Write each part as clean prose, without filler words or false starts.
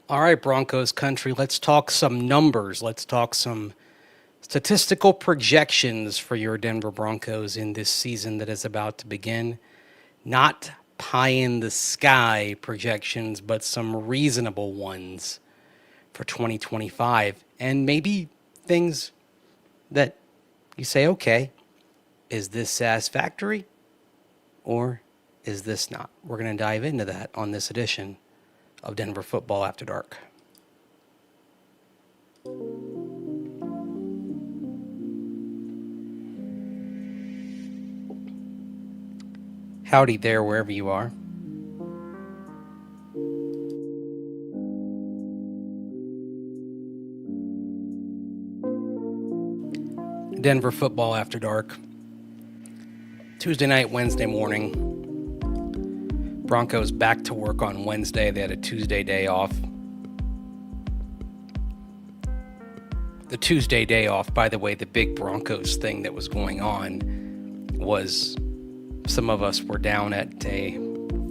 All right, Broncos country, let's talk some numbers. Let's talk some statistical projections for your Denver Broncos in this season that is about to begin. Not pie in the sky projections, but some reasonable ones for 2025. And maybe things that you say, okay, is this satisfactory or is this not? We're going to dive into that on this edition of Denver Football After Dark. Howdy there, wherever you are. Denver Football After Dark. Tuesday night, Wednesday morning. Broncos back to work on Wednesday. They had a Tuesday day off. The Tuesday day off, by the way, the big Broncos thing that was going on was some of us were down at a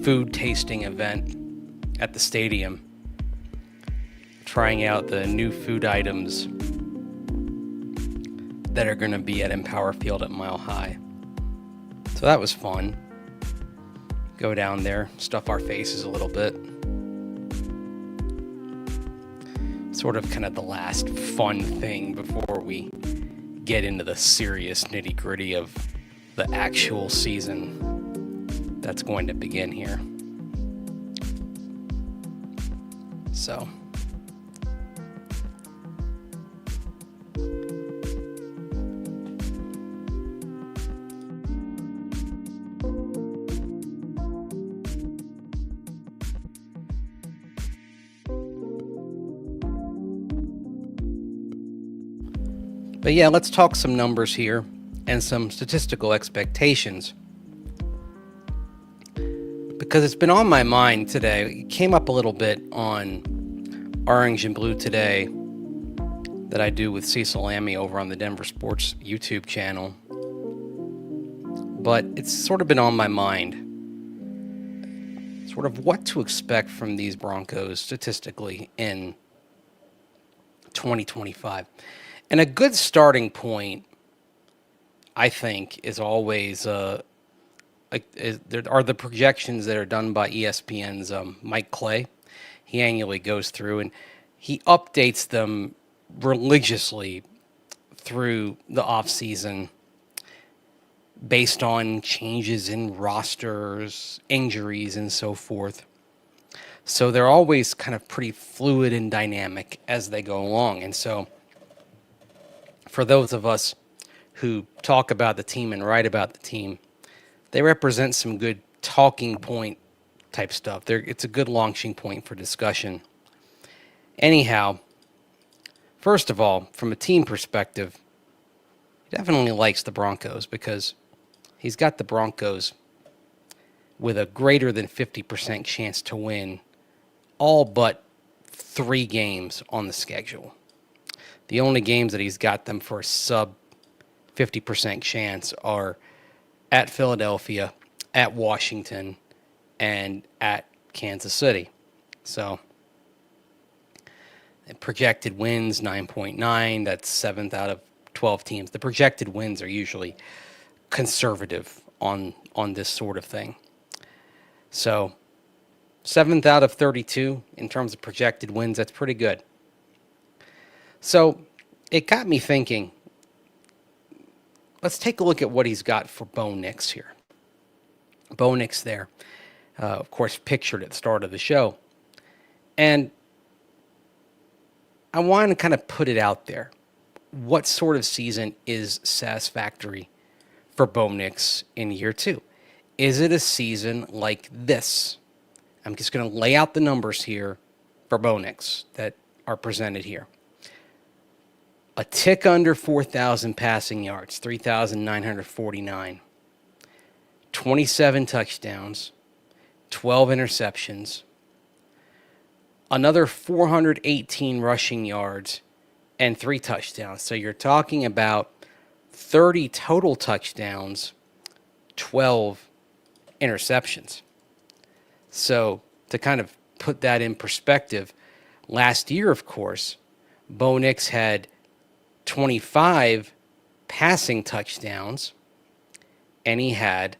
food tasting event at the stadium, trying out the new food items that are going to be at Empower Field at Mile High. So that was fun. Go down there, stuff our faces a little bit. Sort of kind of the last fun thing before we get into the serious nitty-gritty of the actual season that's going to begin here. So, but yeah, let's talk some numbers here and some statistical expectations. Because it's been on my mind today. It came up a little bit on Orange and Blue Today that I do with Cecil Lammy over on the Denver Sports YouTube channel. But it's sort of been on my mind. Sort of what to expect from these Broncos statistically in 2025. And a good starting point, I think, is always there are the projections that are done by ESPN's Mike Clay. He annually goes through and he updates them religiously through the offseason based on changes in rosters, injuries, and so forth. So they're always kind of pretty fluid and dynamic as they go along. And so for those of us who talk about the team and write about the team, they represent some good talking point type stuff. It's a good launching point for discussion. Anyhow, first of all, from a team perspective, he definitely likes the Broncos because he's got the Broncos with a greater than 50% chance to win all but 3 games on the schedule. The only games that he's got them for a sub 50% chance are at Philadelphia, at Washington, and at Kansas City. So, projected wins 9.9. That's 7th out of 12 teams. The projected wins are usually conservative on this sort of thing. So, 7th out of 32 in terms of projected wins. That's pretty good. So, it got me thinking. Let's take a look at what he's got for Bo Nix here. Bo Nix there, of course, pictured at the start of the show. And I want to kind of put it out there. What sort of season is satisfactory for Bo Nix in year 2? Is it a season like this? I'm just going to lay out the numbers here for Bo Nix that are presented here. A tick under 4,000 passing yards, 3,949. 27 touchdowns, 12 interceptions. Another 418 rushing yards and 3 touchdowns. So you're talking about 30 total touchdowns, 12 interceptions. So to kind of put that in perspective, Last year, of course, Bo Nix had 25 passing touchdowns, and he had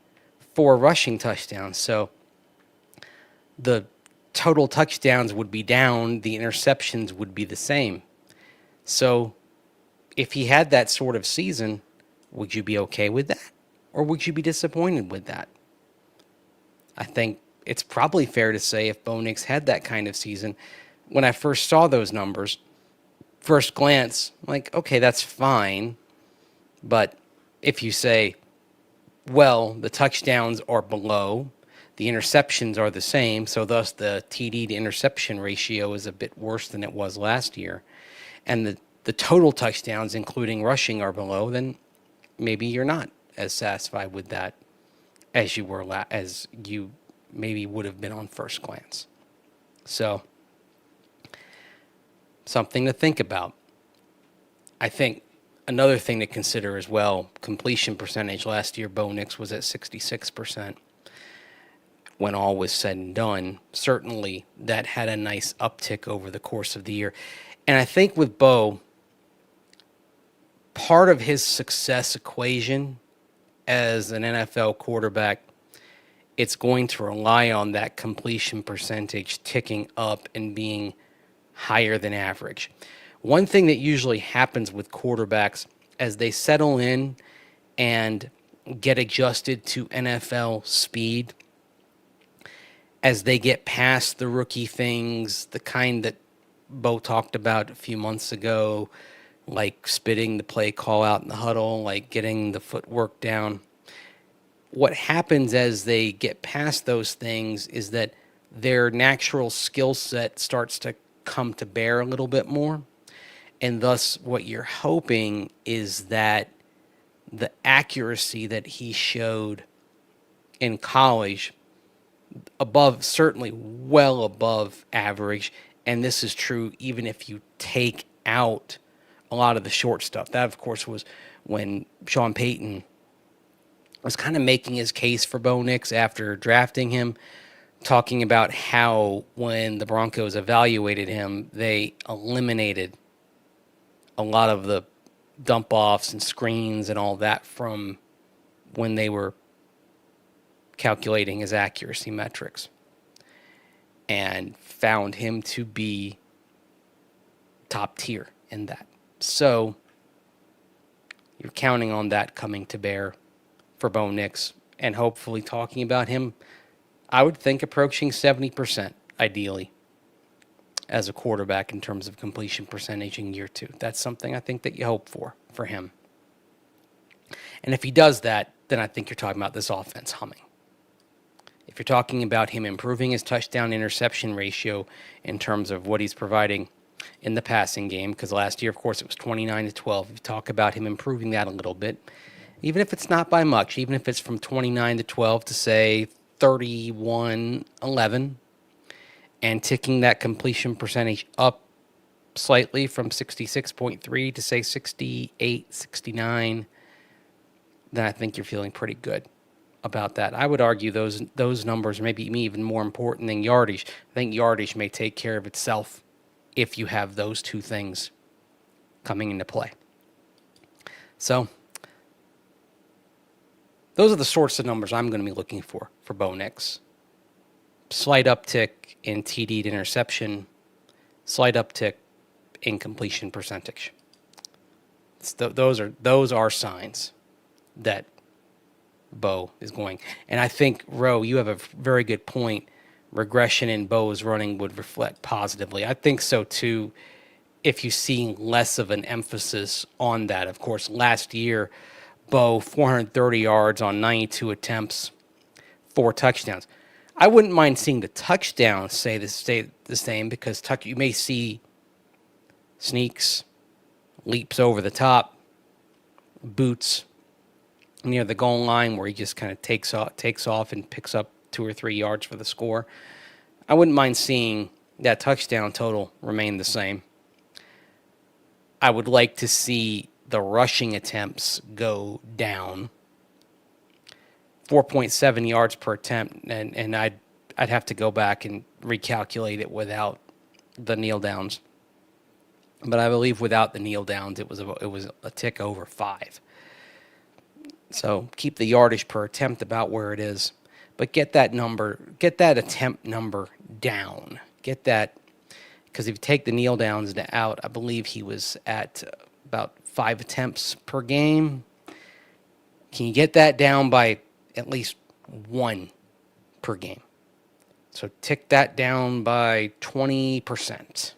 4 rushing touchdowns. So the total touchdowns would be down, the interceptions would be the same. So if he had that sort of season, would you be okay with that? Or would you be disappointed with that? I think it's probably fair to say if Bo Nix had that kind of season, when I first saw those numbers, first glance, like, okay, that's fine. But if you say, well, the touchdowns are below, the interceptions are the same, so thus the TD to interception ratio is a bit worse than it was last year, and the total touchdowns, including rushing, are below, then maybe you're not as satisfied with that as you maybe would have been on first glance. So, something to think about. I think another thing to consider as well, completion percentage. Last year, Bo Nix was at 66%. When all was said and done, certainly that had a nice uptick over the course of the year. And I think with Bo, part of his success equation as an NFL quarterback, it's going to rely on that completion percentage ticking up and being higher than average. One thing that usually happens with quarterbacks as they settle in and get adjusted to NFL speed, as they get past the rookie things, the kind that Bo talked about a few months ago, like spitting the play call out in the huddle, like getting the footwork down. What happens as they get past those things is that their natural skill set starts to come to bear a little bit more. And thus, what you're hoping is that the accuracy that he showed in college, certainly well above average, and this is true even if you take out a lot of the short stuff. That, of course, was when Sean Payton was kind of making his case for Bo Nix after drafting him, talking about how when the Broncos evaluated him, they eliminated a lot of the dump offs and screens and all that from when they were calculating his accuracy metrics, and found him to be top tier in that. So you're counting on that coming to bear for Bo Nix, and hopefully talking about him, I would think approaching 70% ideally as a quarterback in terms of completion percentage in year 2. That's something I think that you hope for him. And if he does that, then I think you're talking about this offense humming. If you're talking about him improving his touchdown interception ratio in terms of what he's providing in the passing game, because last year, of course, it was 29-12. If you talk about him improving that a little bit, even if it's not by much, even if it's from 29-12 to say 31-11, and ticking that completion percentage up slightly from 66.3 to say 68, 69, then I think you're feeling pretty good about that. I would argue those numbers may be even more important than yardage. I think yardage may take care of itself if you have those two things coming into play. So those are the sorts of numbers I'm going to be looking for Bo Nix. Slight uptick in TD to interception, slight uptick in completion percentage. Those are signs that Bo is going. And I think, Ro, you have a very good point. Regression in Bo's running would reflect positively. I think so too, if you see less of an emphasis on that. Of course, last year, Bo, 430 yards on 92 attempts, 4 touchdowns. I wouldn't mind seeing the touchdowns stay the same, because you may see sneaks, leaps over the top, boots near the goal line where he just kind of takes off and picks up 2 or 3 yards for the score. I wouldn't mind seeing that touchdown total remain the same. I would like to see the rushing attempts go down. 4.7 yards per attempt, and I'd have to go back and recalculate it without the kneel downs. But I believe without the kneel downs, it was a tick over 5. So keep the yardage per attempt about where it is, but get that attempt number down. Get that, because if you take the kneel downs out, I believe he was at about 5 attempts per game. Can you get that down by at least 1 per game? So tick that down by 20%.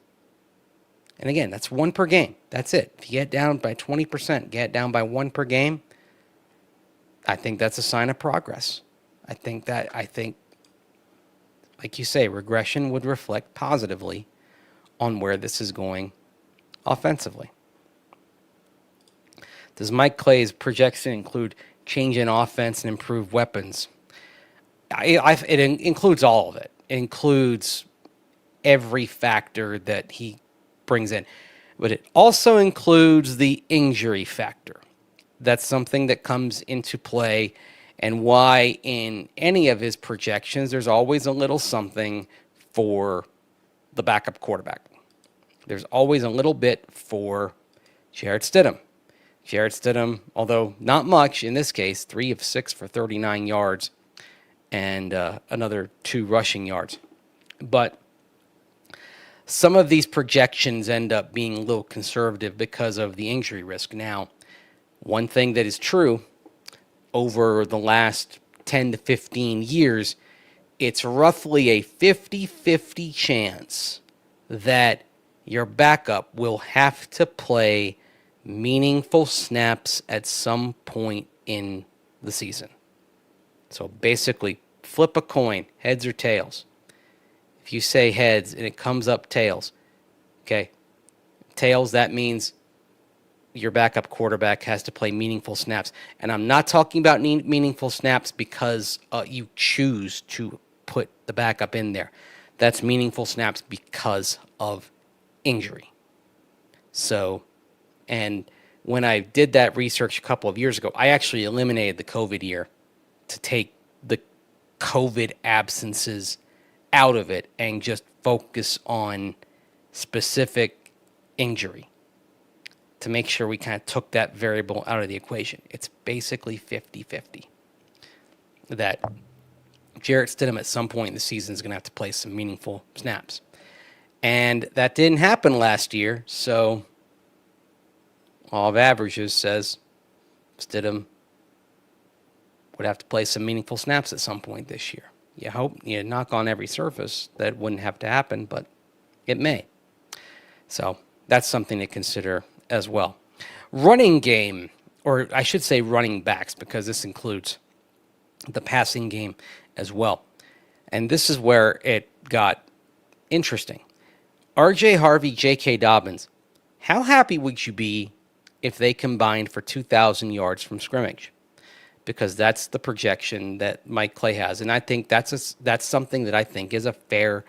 And again, that's 1 per game. That's it. If you get down by 20%, get down by 1 per game, I think that's a sign of progress. I think, like you say, regression would reflect positively on where this is going offensively. Does Mike Clay's projection include change in offense and improved weapons? It includes all of it. It includes every factor that he brings in. But it also includes the injury factor. That's something that comes into play, and why in any of his projections, there's always a little something for the backup quarterback. There's always a little bit for Jarrett Stidham. Jarrett Stidham, although not much in this case, 3 of 6 for 39 yards and another 2 rushing yards. But some of these projections end up being a little conservative because of the injury risk. Now, one thing that is true over the last 10 to 15 years, it's roughly a 50-50 chance that your backup will have to play meaningful snaps at some point in the season. So basically, flip a coin, heads or tails. If you say heads and it comes up tails, okay, tails, that means your backup quarterback has to play meaningful snaps. And I'm not talking about meaningful snaps because you choose to put the backup in there. That's meaningful snaps because of injury. So, and when I did that research a couple of years ago, I actually eliminated the COVID year to take the COVID absences out of it and just focus on specific injury to make sure we kind of took that variable out of the equation. It's basically 50-50 that Jarrett Stidham at some point in the season is going to have to play some meaningful snaps. And that didn't happen last year, so law of averages says Stidham would have to play some meaningful snaps at some point this year. You hope, you knock on every surface that wouldn't have to happen, but it may. So that's something to consider as well. Running game, or I should say running backs, because this includes the passing game as well. And this is where it got interesting. R.J. Harvey, J.K. Dobbins, how happy would you be if they combined for 2,000 yards from scrimmage? Because that's the projection that Mike Clay has. And I think that's something that I think is a fair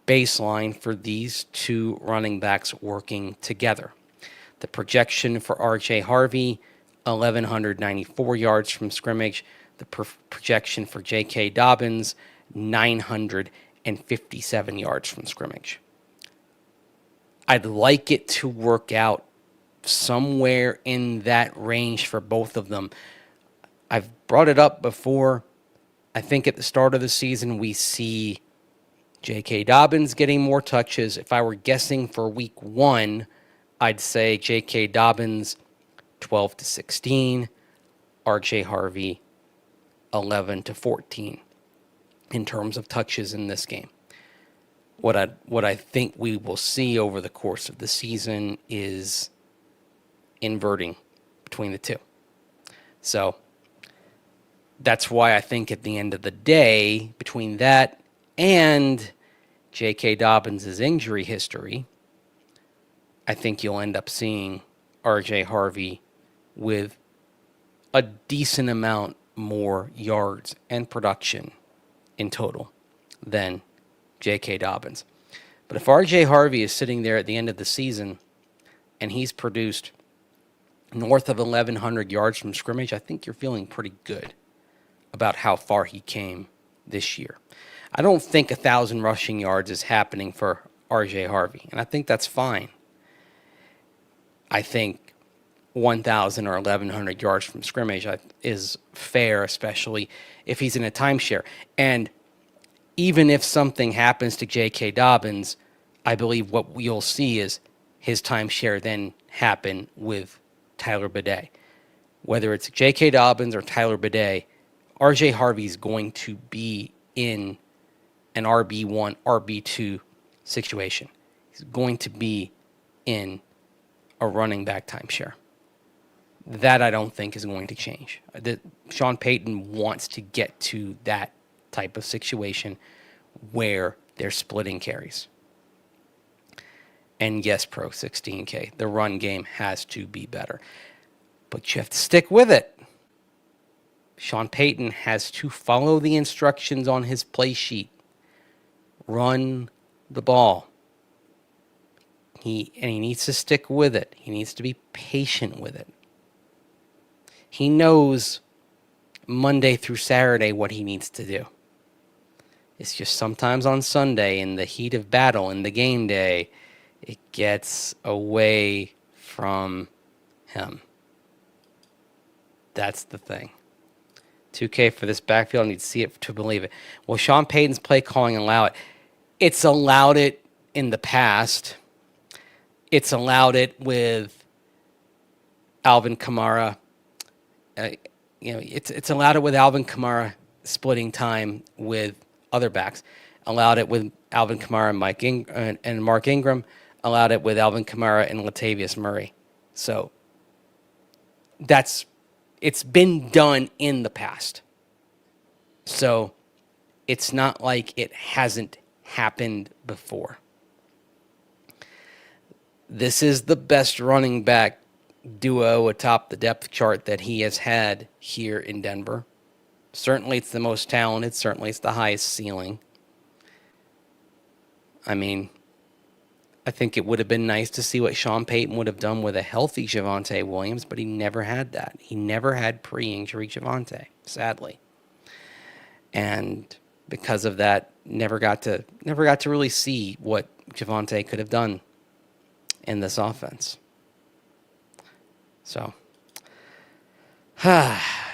baseline for these two running backs working together. The projection for R.J. Harvey, 1,194 yards from scrimmage. The projection for J.K. Dobbins, 957 yards from scrimmage. I'd like it to work out somewhere in that range for both of them. I've brought it up before. I think at the start of the season, we see J.K. Dobbins getting more touches. If I were guessing for week 1, I'd say J.K. Dobbins 12 to 16, R.J. Harvey 11 to 14 in terms of touches in this game. What I think we will see over the course of the season is inverting between the two. So that's why I think at the end of the day, between that and J.K. Dobbins' injury history, I think you'll end up seeing R.J. Harvey with a decent amount more yards and production in total than J.K. Dobbins. But if R.J. Harvey is sitting there at the end of the season and he's produced north of 1,100 yards from scrimmage, I think you're feeling pretty good about how far he came this year. I don't think 1,000 rushing yards is happening for R.J. Harvey, and I think that's fine. I think 1,000 or 1,100 yards from scrimmage is fair, especially if he's in a timeshare. And even if something happens to J.K. Dobbins, I believe what you'll see is his timeshare then happen with Tyler Bidet. Whether it's J.K. Dobbins or Tyler Bidet, R.J. Harvey's going to be in an RB1, RB2 situation. He's going to be in a running back timeshare. That I don't think is going to change. Sean Payton wants to get to that type of situation where they're splitting carries. And yes, Pro 16K, the run game has to be better. But you have to stick with it. Sean Payton has to follow the instructions on his play sheet. Run the ball. He needs to stick with it. He needs to be patient with it. He knows Monday through Saturday what he needs to do. It's just sometimes on Sunday, in the heat of battle, in the game day, it gets away from him. That's the thing. 2K for this backfield. I need to see it to believe it. Will Sean Payton's play calling allow it? It's allowed it in the past. It's allowed it with Alvin Kamara. It's allowed it with Alvin Kamara splitting time with other backs. Allowed it with Alvin Kamara and Mark Ingram. Allowed it with Alvin Kamara and Latavius Murray. So it's been done in the past. So it's not like it hasn't happened before. This is the best running back duo atop the depth chart that he has had here in Denver. Certainly it's the most talented. Certainly it's the highest ceiling. I mean, I think it would have been nice to see what Sean Payton would have done with a healthy Javonte Williams, but he never had that. He never had pre-injury Javonte, sadly. And because of that, never got to really see what Javonte could have done in this offense. So,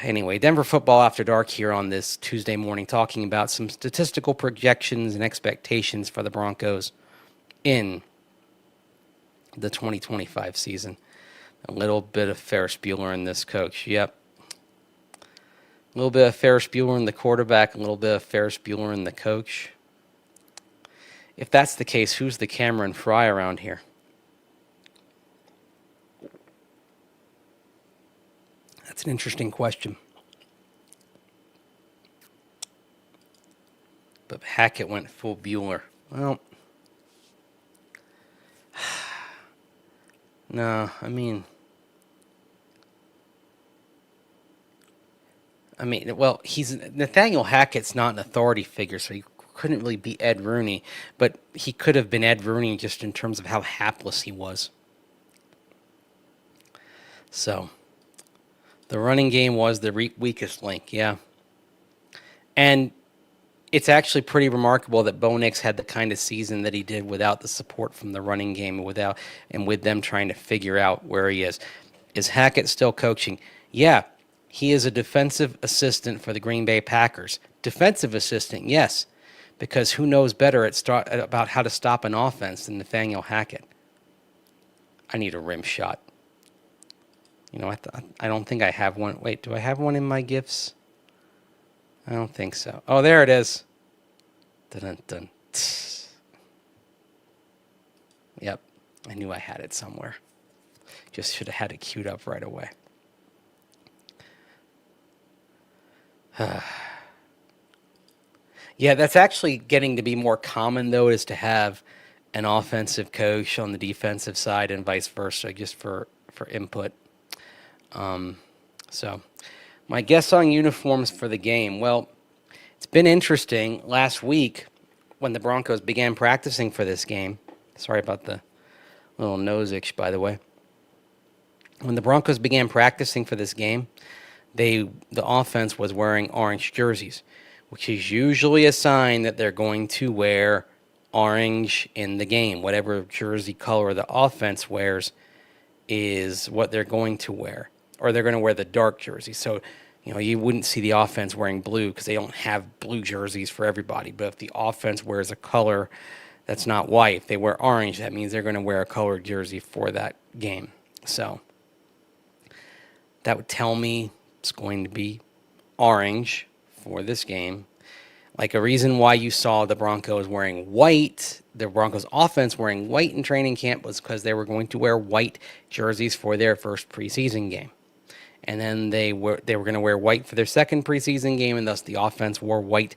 anyway, Denver Football After Dark here on this Tuesday morning, talking about some statistical projections and expectations for the Broncos in the 2025 season. A little bit of Ferris Bueller in this coach. Yep. A little bit of Ferris Bueller in the quarterback, a little bit of Ferris Bueller in the coach. If that's the case, who's the Cameron Fry around here? That's an interesting question. But Hackett went full Bueller. Well, no, I mean, well, Nathaniel Hackett's not an authority figure, so he couldn't really be Ed Rooney, but he could have been Ed Rooney just in terms of how hapless he was. So, the running game was the weakest link, yeah. And it's actually pretty remarkable that Bo Nix had the kind of season that he did without the support from the running game, and with them trying to figure out where he is. Is Hackett still coaching? Yeah, he is a defensive assistant for the Green Bay Packers. Defensive assistant, yes, because who knows better about how to stop an offense than Nathaniel Hackett? I need a rim shot. You know, I don't think I have one. Wait, do I have one in my gifts? I don't think so. Oh, there it is. Dun-dun-dun. Yep, I knew I had it somewhere. Just should have had it queued up right away. Yeah, that's actually getting to be more common, though, is to have an offensive coach on the defensive side and vice versa, just for input. So, my guess on uniforms for the game. Well, it's been interesting. Last week, when the Broncos began practicing for this game, sorry about the little nose itch, by the way. When the Broncos began practicing for this game, the offense was wearing orange jerseys, which is usually a sign that they're going to wear orange in the game. Whatever jersey color the offense wears is what they're going to wear, or they're going to wear the dark jersey. So, you wouldn't see the offense wearing blue because they don't have blue jerseys for everybody. But if the offense wears a color that's not white, if they wear orange, that means they're going to wear a colored jersey for that game. So that would tell me it's going to be orange for this game. Like a reason why you saw the Broncos wearing white, the Broncos offense wearing white in training camp, was because they were going to wear white jerseys for their first preseason game. And then they were going to wear white for their second preseason game, and thus the offense wore white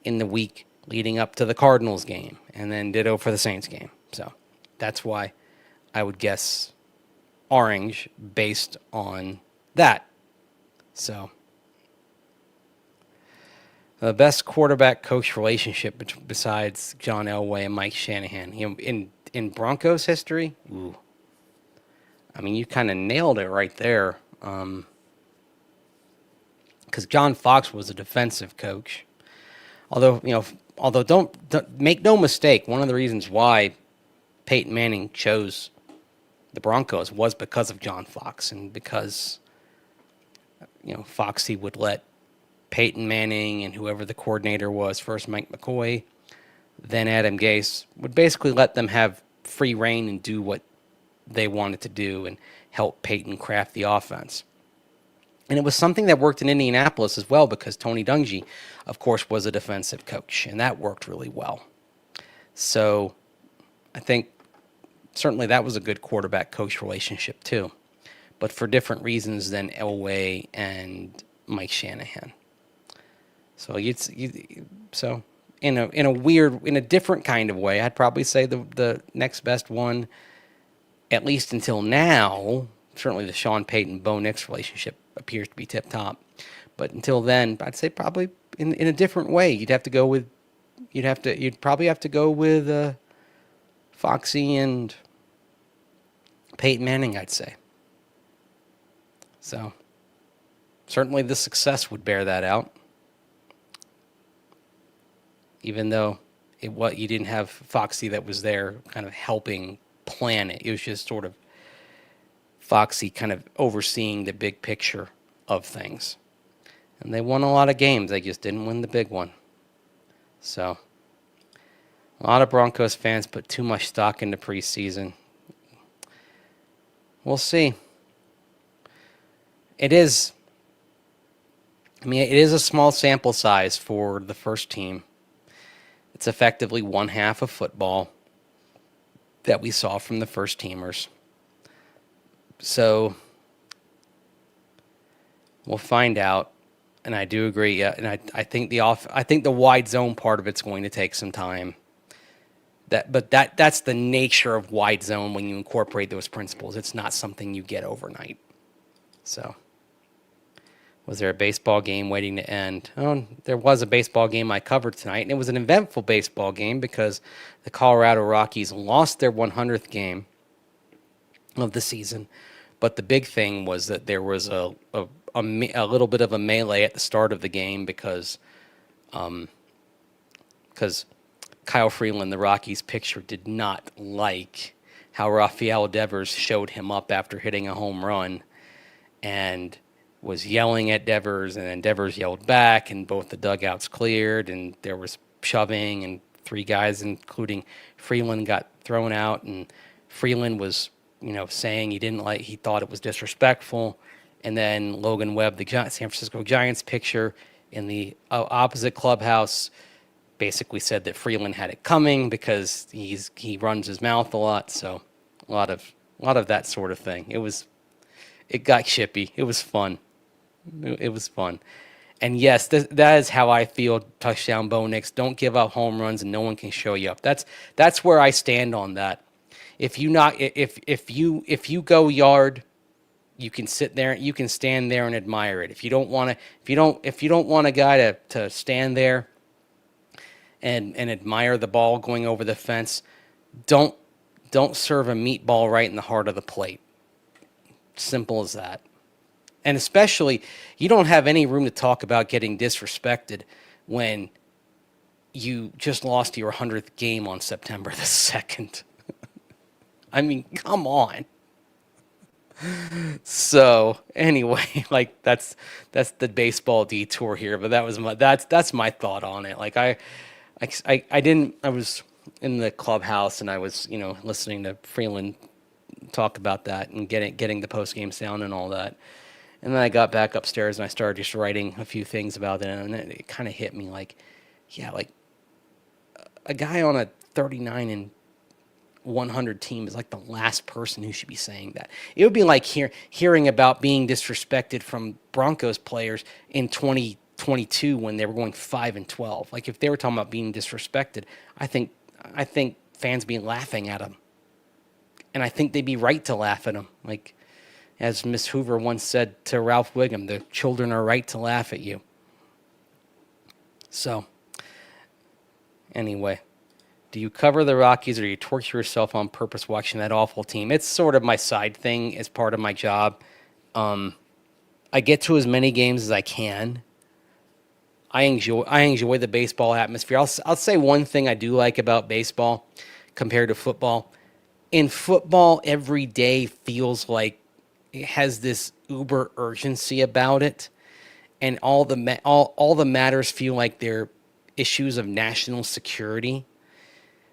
in the week leading up to the Cardinals game, and then ditto for the Saints game. So that's why I would guess orange based on that. So the best quarterback-coach relationship besides John Elway and Mike Shanahan. In Broncos history, ooh. I mean, you kind of nailed it right there. Because John Fox was a defensive coach. Although don't make no mistake, one of the reasons why Peyton Manning chose the Broncos was because of John Fox, and because Foxy would let Peyton Manning and whoever the coordinator was, first Mike McCoy, then Adam Gase, would basically let them have free reign and do what they wanted to do and help Peyton craft the offense. And it was something that worked in Indianapolis as well, because Tony Dungy, of course, was a defensive coach, and that worked really well. So I think certainly that was a good quarterback-coach relationship too, but for different reasons than Elway and Mike Shanahan. So so in a different kind of way, I'd probably say the next best one, at least until now. Certainly the Sean Payton Bo Nix relationship appears to be tip top, but until then, I'd say probably in a different way. You'd probably have to go with Foxy and Peyton Manning, I'd say. So certainly the success would bear that out. Even though you didn't have Foxy that was there kind of helping plan it. It was just sort of Foxy kind of overseeing the big picture of things. And they won a lot of games. They just didn't win the big one. So a lot of Broncos fans put too much stock into preseason. We'll see. It is a small sample size for the first team. It's effectively one half of football that we saw from the first teamers. So we'll find out. And I do agree. Yeah, and I think the wide zone part of it's going to take some time. That's the nature of wide zone when you incorporate those principles. It's not something you get overnight. So, was there a baseball game waiting to end? Oh, there was a baseball game I covered tonight, and it was an eventful baseball game because the Colorado Rockies lost their 100th game of the season. But the big thing was that there was a little bit of a melee at the start of the game because Kyle Freeland, the Rockies pitcher, did not like how Rafael Devers showed him up after hitting a home run and was yelling at Devers, and then Devers yelled back, and both the dugouts cleared, and there was shoving, and three guys, including Freeland, got thrown out, and Freeland was, saying he thought it was disrespectful, and then Logan Webb, the San Francisco Giants pitcher, in the opposite clubhouse, basically said that Freeland had it coming because he runs his mouth a lot, so a lot of that sort of thing. It got chippy. It was fun. It was fun. And yes, that is how I feel. Touchdown Bo Nix. Don't give up home runs, and no one can show you up. That's where I stand on that. If you go yard, you can sit there. You can stand there and admire it. If you don't want a guy to stand there and admire the ball going over the fence, don't serve a meatball right in the heart of the plate. Simple as that. And especially, you don't have any room to talk about getting disrespected when you just lost your 100th game on September the 2nd. I mean, come on. So anyway, like that's the baseball detour here, but that's my thought on it. Like I didn't I was in the clubhouse and I was listening to Freeland talk about that and getting the post game sound and all that, and then I got back upstairs and I started just writing a few things about it, and it kind of hit me like, yeah, like a guy on a 39 and 100 team is like the last person who should be saying that. It would be like hearing about being disrespected from Broncos players in 2022 when they were going 5-12. Like if they were talking about being disrespected, I think fans be laughing at them, and I think they'd be right to laugh at them. Like as Miss Hoover once said to Ralph Wiggum, "The children are right to laugh at you." So anyway. Do you cover the Rockies or do you torture yourself on purpose watching that awful team? It's sort of my side thing as part of my job. I get to as many games as I can. I enjoy the baseball atmosphere. I'll say one thing I do like about baseball compared to football. In football, every day feels like it has this uber urgency about it, and all the matters feel like they're issues of national security.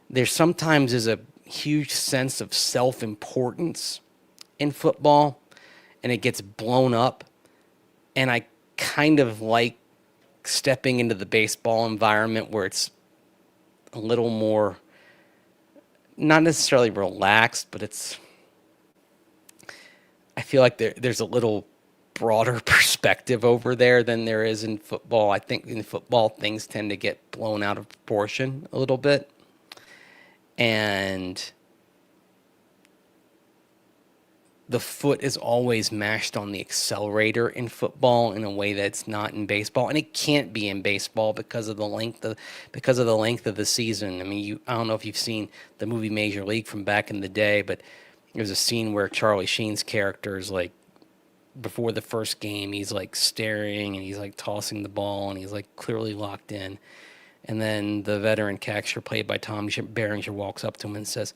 There sometimes is a huge sense of self-importance in football, and it gets blown up. And I kind of like stepping into the baseball environment where it's a little more, not necessarily relaxed, but I feel like there's a little broader perspective over there than there is in football. I think in football, things tend to get blown out of proportion a little bit. And the foot is always mashed on the accelerator in football in a way that's not in baseball, and it can't be in baseball because of the length of the season. I mean, I don't know if you've seen the movie Major League from back in the day, but there's a scene where Charlie Sheen's character is like, before the first game, he's like staring and he's like tossing the ball and he's like clearly locked in. And then the veteran catcher, played by Tom Berenger, walks up to him and says,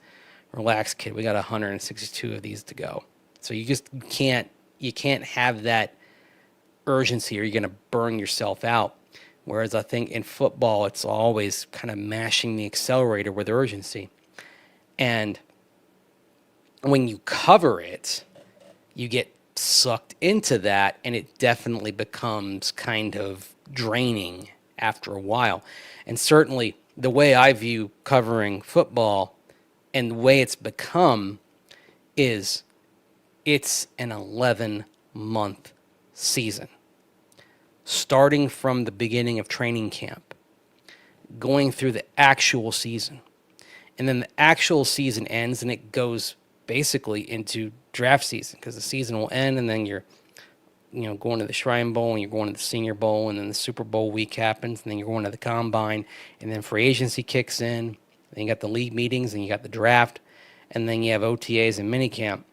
"Relax, kid. We got 162 of these to go." So you can't have that urgency, or you're going to burn yourself out. Whereas I think in football, it's always kind of mashing the accelerator with urgency. And when you cover it, you get sucked into that, and it definitely becomes kind of draining after a while. And certainly the way I view covering football and the way it's become is it's an 11-month season, starting from the beginning of training camp, going through the actual season. And then the actual season ends and it goes basically into draft season, because the season will end and then you're going to the Shrine Bowl, and you're going to the Senior Bowl, and then the Super Bowl week happens, and then you're going to the Combine, and then free agency kicks in. Then you got the league meetings, and you got the draft, and then you have OTAs and minicamp.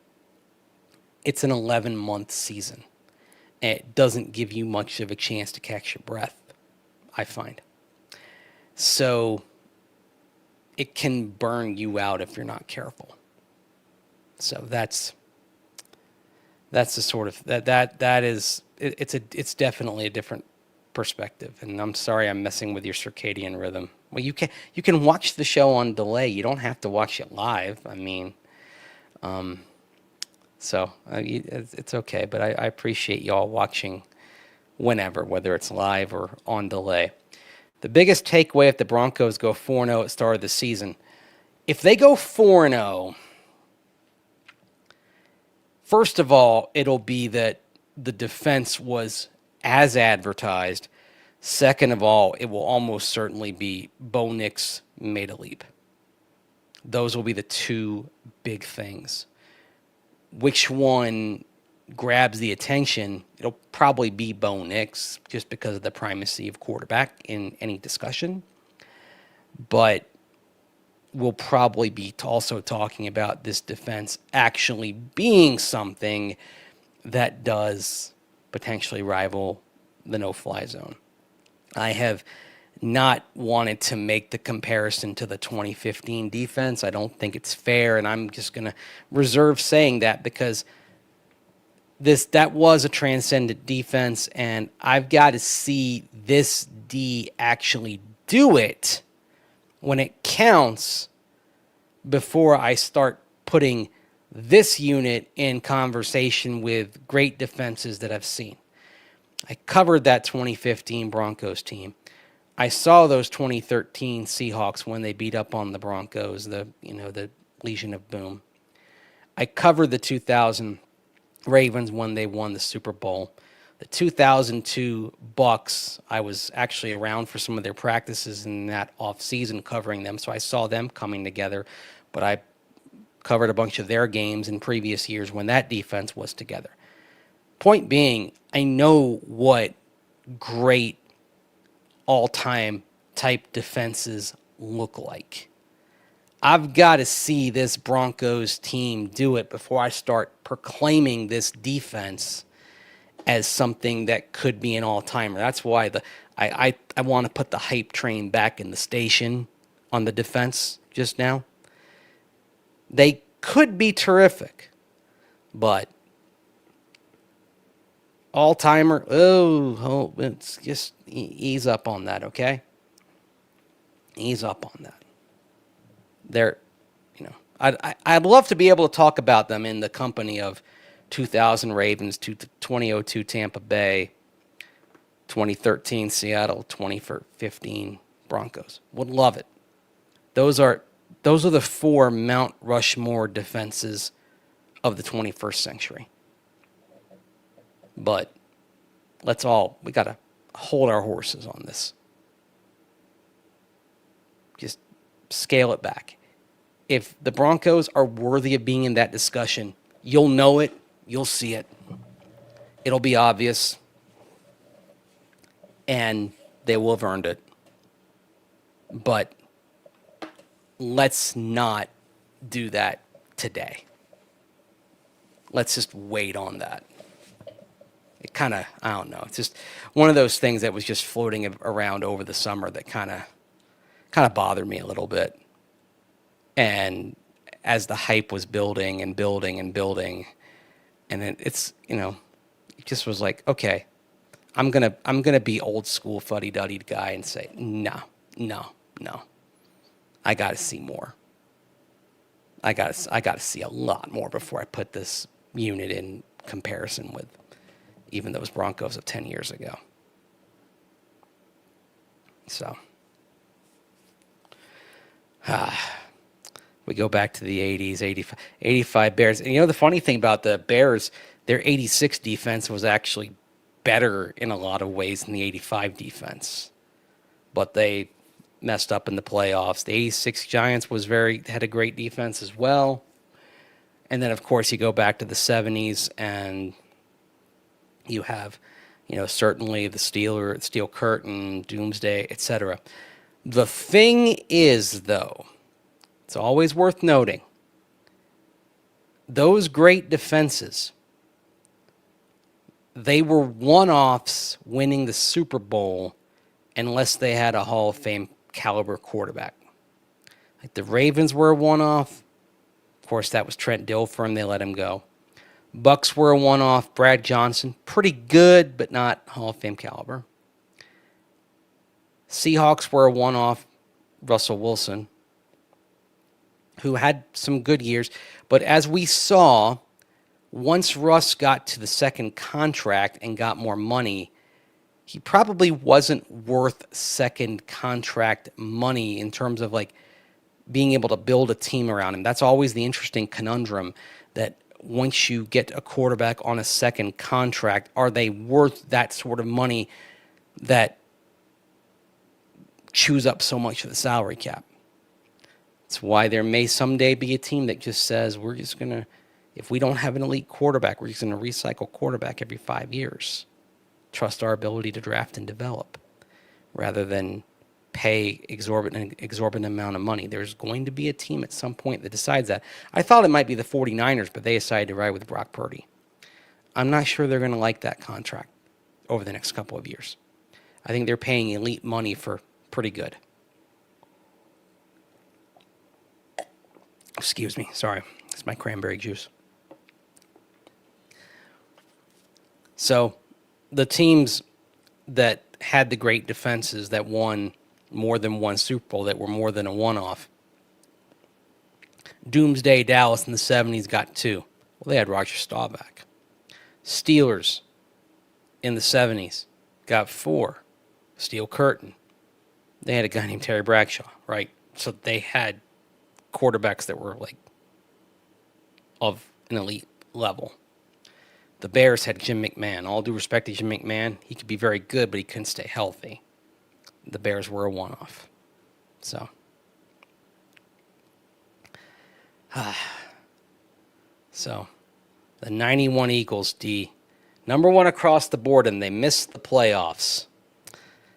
It's an 11-month season, and it doesn't give you much of a chance to catch your breath, I find. So it can burn you out if you're not careful. So that's the sort of that is it's definitely a different perspective. And I'm sorry I'm messing with your circadian rhythm. Well, you can watch the show on delay. You don't have to watch it live. I mean, it's okay. But I appreciate y'all watching whenever, whether it's live or on delay. The biggest takeaway if the Broncos go 4-0 at the start of the season, if they go 4-0. First of all, it'll be that the defense was as advertised. Second of all, it will almost certainly be Bo Nix made a leap. Those will be the two big things. Which one grabs the attention? It'll probably be Bo Nix, just because of the primacy of quarterback in any discussion. But we'll probably be also talking about this defense actually being something that does potentially rival the no-fly zone. I have not wanted to make the comparison to the 2015 defense. I don't think it's fair, and I'm just going to reserve saying that because that was a transcendent defense, and I've got to see this D actually do it when it counts before I start putting this unit in conversation with great defenses that I've seen. I covered that 2015 Broncos team. I saw those 2013 Seahawks when they beat up on the Broncos, the Legion of Boom. I covered the 2000 Ravens when they won the Super Bowl. The 2002 Bucks, I was actually around for some of their practices in that offseason covering them, so I saw them coming together, but I covered a bunch of their games in previous years when that defense was together. Point being, I know what great all-time type defenses look like. I've got to see this Broncos team do it before I start proclaiming this defense as something that could be an all-timer. That's why I want to put the hype train back in the station on the defense just now. They could be terrific, but all-timer, it's just ease up on that, okay? Ease up on that. I'd love to be able to talk about them in the company of 2000 Ravens, 2002 Tampa Bay, 2013 Seattle, 2015 Broncos. Would love it. Those are the four Mount Rushmore defenses of the 21st century. But we got to hold our horses on this. Just scale it back. If the Broncos are worthy of being in that discussion, you'll know it. You'll see it. It'll be obvious. And they will have earned it. But let's not do that today. Let's just wait on that. It kind of, I don't know. It's just one of those things that was just floating around over the summer that kind of bothered me a little bit. And as the hype was building and building and building, and then it just was like, okay, I'm gonna be old school fuddy-duddy guy and say, no. I gotta see more. I gotta see a lot more before I put this unit in comparison with even those Broncos of 10 years ago. So, we go back to the 80s, 85 Bears. And the funny thing about the Bears, their 86 defense was actually better in a lot of ways than the 85 defense. But they messed up in the playoffs. The 86 Giants had a great defense as well. And then, of course, you go back to the 70s and you have, certainly the Steel Curtain, Doomsday, etc. The thing is, though, it's always worth noting, those great defenses, they were one-offs winning the Super Bowl unless they had a Hall of Fame caliber quarterback. Like the Ravens were a one-off. Of course, that was Trent Dilfer, and they let him go. Bucks were a one-off. Brad Johnson, pretty good, but not Hall of Fame caliber. Seahawks were a one-off. Russell Wilson, who had some good years. But as we saw, once Russ got to the second contract and got more money, he probably wasn't worth second contract money in terms of like being able to build a team around him. That's always the interesting conundrum, that once you get a quarterback on a second contract, are they worth that sort of money that chews up so much of the salary cap? It's why there may someday be a team that just says, we're just going to, if we don't have an elite quarterback, we're just going to recycle quarterback every 5 years. Trust our ability to draft and develop rather than pay exorbitant amount of money. There's going to be a team at some point that decides that. I thought it might be the 49ers, but they decided to ride with Brock Purdy. I'm not sure they're going to like that contract over the next couple of years. I think they're paying elite money for pretty good. Excuse me. Sorry. It's my cranberry juice. So the teams that had the great defenses that won more than one Super Bowl, that were more than a one-off. Doomsday Dallas in the 70s got 2. Well, they had Roger Staubach. Steelers in the 70s got 4. Steel Curtain. They had a guy named Terry Bradshaw, right? So they had quarterbacks that were like of an elite level. The Bears had Jim McMahon. All due respect to Jim McMahon, he could be very good, but he couldn't stay healthy. The Bears were a one-off. So, the 91 Eagles, D, number 1 across the board, and they missed the playoffs.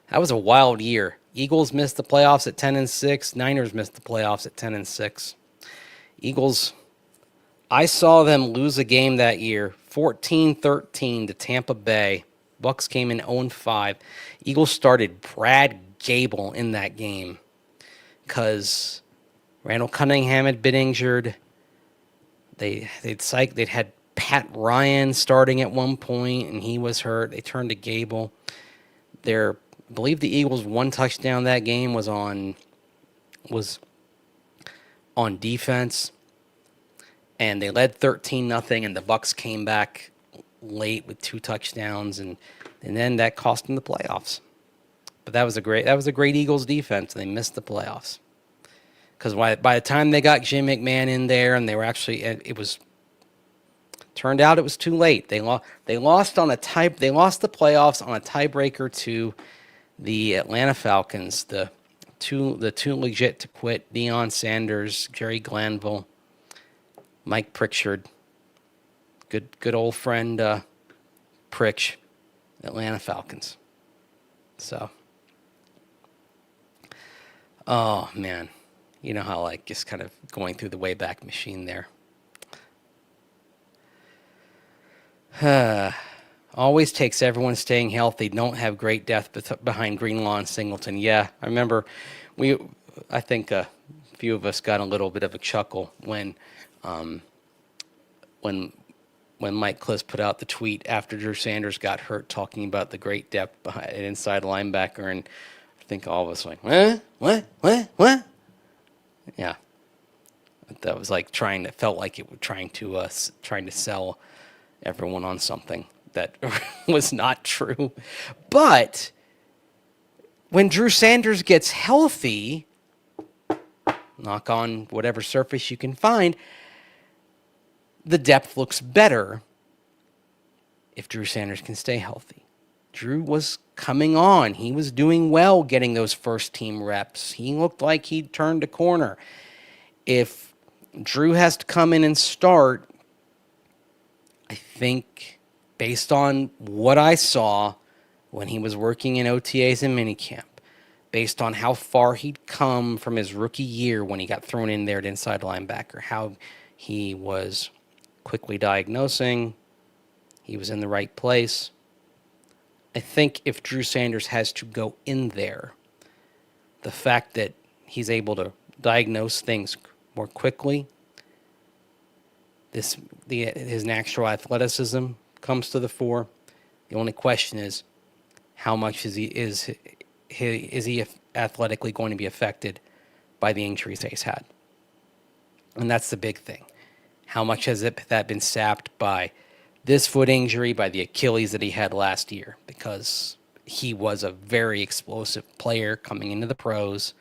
That was a wild year. Eagles missed the playoffs at 10-6. Niners missed the playoffs at 10-6. Eagles, I saw them lose a game that year, 14-13 to Tampa Bay. Bucks came in 0-5. Eagles started Brad Gable in that game because Randall Cunningham had been injured. They'd had Pat Ryan starting at one point, and he was hurt. They turned to Gable. I believe the Eagles' one touchdown that game was on defense, and they led 13-0, and the Bucks came back late with 2 touchdowns, and then that cost them the playoffs. But that was a great Eagles defense. And they missed the playoffs because by the time they got Jim McMahon in there, and they were actually turned out it was too late. They lost the playoffs on a tiebreaker to the Atlanta Falcons. The two legit to quit: Deion Sanders, Jerry Glanville, Mike Pritchard. Good old friend Pritch, Atlanta Falcons. So, oh man, you know how like just kind of going through the Wayback Machine there. Always takes everyone staying healthy. Don't have great depth behind Greenlaw and Singleton. Yeah, I remember I think a few of us got a little bit of a chuckle when Mike Kliss put out the tweet after Drew Sanders got hurt, talking about the great depth behind an inside linebacker, and I think all of us were like, what? Yeah, that was like trying to sell everyone on something that was not true. But when Drew Sanders gets healthy, knock on whatever surface you can find, the depth looks better if Drew Sanders can stay healthy. Drew was coming on. He was doing well getting those first team reps. He looked like he'd turned a corner. If Drew has to come in and start, I think based on what I saw when he was working in OTAs and minicamp, based on how far he'd come from his rookie year when he got thrown in there at inside linebacker, how he was quickly diagnosing, he was in the right place. I think if Drew Sanders has to go in there, the fact that he's able to diagnose things more quickly, his natural athleticism comes to the fore. The only question is, how much is he athletically going to be affected by the injuries that he's had? And that's the big thing. How much has that been sapped by this foot injury, by the Achilles that he had last year? Because he was a very explosive player coming into the pros.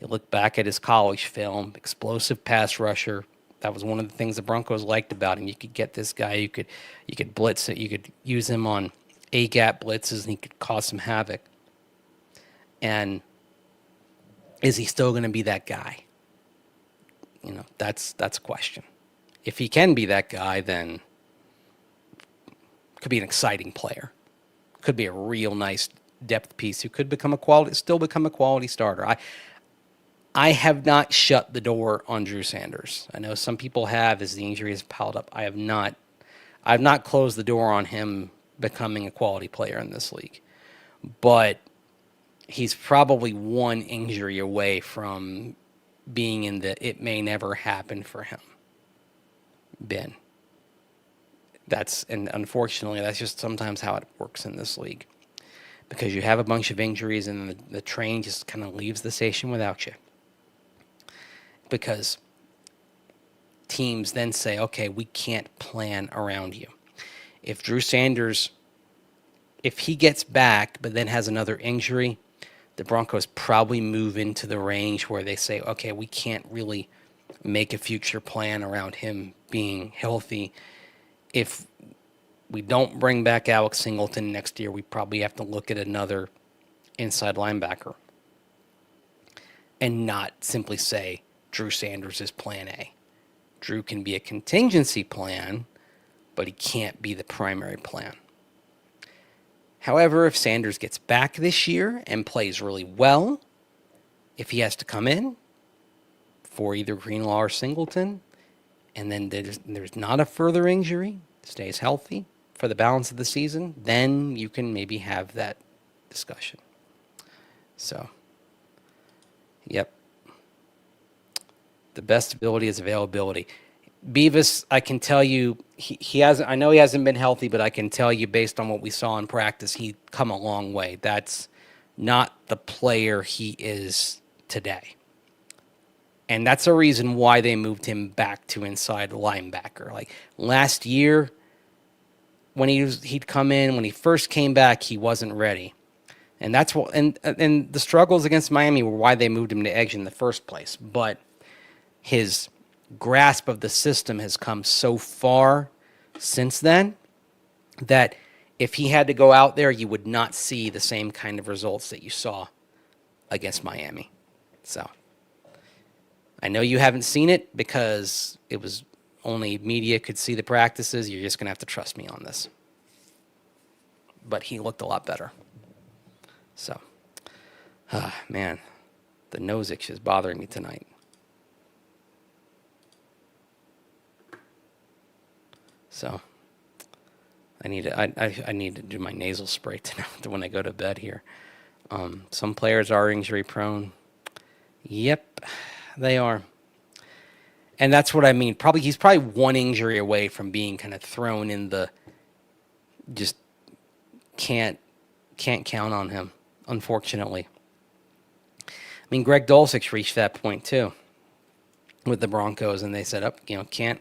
You look back at his college film, explosive pass rusher. That was one of the things the Broncos liked about him. You could get this guy, you could blitz it, you could use him on A-gap blitzes, and he could cause some havoc. And is he still going to be that guy? You know, that's a question. If he can be that guy, then could be an exciting player. Could be a real nice depth piece who could still become a quality starter. I have not shut the door on Drew Sanders. I know some people have as the injury has piled up. I have not closed the door on him becoming a quality player in this league. But he's probably one injury away from being in the it may never happen for him bin. And unfortunately, that's just sometimes how it works in this league. Because you have a bunch of injuries and the train just kind of leaves the station without you. Because teams then say, okay, we can't plan around you. If Drew Sanders, if he gets back but then has another injury, the Broncos probably move into the range where they say, okay, we can't really make a future plan around him being healthy. If we don't bring back Alex Singleton next year, we probably have to look at another inside linebacker and not simply say Drew Sanders is plan A. Drew can be a contingency plan, but he can't be the primary plan. However, if Sanders gets back this year and plays really well, if he has to come in for either Greenlaw or Singleton, and then there's not a further injury, stays healthy for the balance of the season, then you can maybe have that discussion. So, yep. The best ability is availability. Beavis, I can tell you, he hasn't. I know he hasn't been healthy, but I can tell you based on what we saw in practice, he's come a long way. That's not the player he is today. And that's a reason why they moved him back to inside linebacker. Like last year, when he'd come in, when he first came back, he wasn't ready. And that's what and the struggles against Miami were why they moved him to edge in the first place. But his grasp of the system has come so far since then that if he had to go out there, you would not see the same kind of results that you saw against Miami. So I know you haven't seen it because it was only media could see the practices. You're just going to have to trust me on this. But he looked a lot better. So, man, the nose itch is bothering me tonight. So, I need to do my nasal spray tonight when I go to bed here. Some players are injury prone. Yep, they are. And that's what I mean. He's probably one injury away from being kind of thrown in the just can't count on him, unfortunately. I mean, Greg Dulcich reached that point too with the Broncos, and they said, can't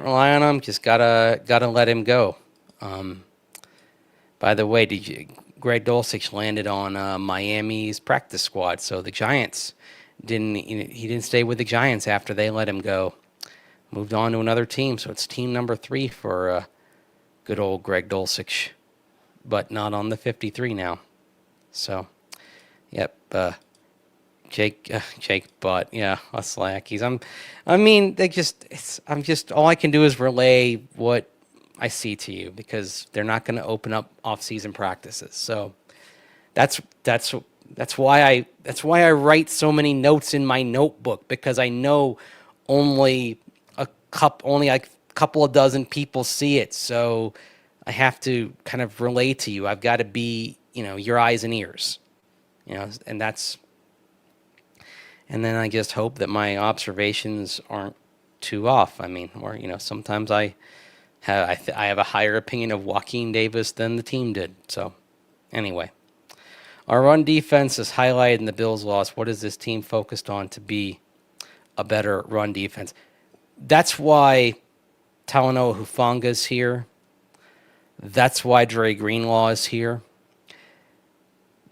rely on him. Just gotta let him go. By the way, Greg Dulcich landed on Miami's practice squad, so the Giants he didn't stay with the Giants after they let him go. Moved on to another team, so it's team number 3 for good old Greg Dulcich, but not on the 53 now. So, yep, Jake Butt, yeah, us lackeys. all I can do is relay what I see to you because they're not going to open up off-season practices. So that's why I write so many notes in my notebook, because I know only a couple of dozen people see it. So I have to kind of relay to you. I've got to be, your eyes and ears, and then I just hope that my observations aren't too off. I mean, or sometimes I have a higher opinion of Joaquin Davis than the team did. So anyway. Our run defense is highlighted in the Bills' loss. What is this team focused on to be a better run defense? That's why Talanoa Hufanga's here. That's why Dre Greenlaw is here.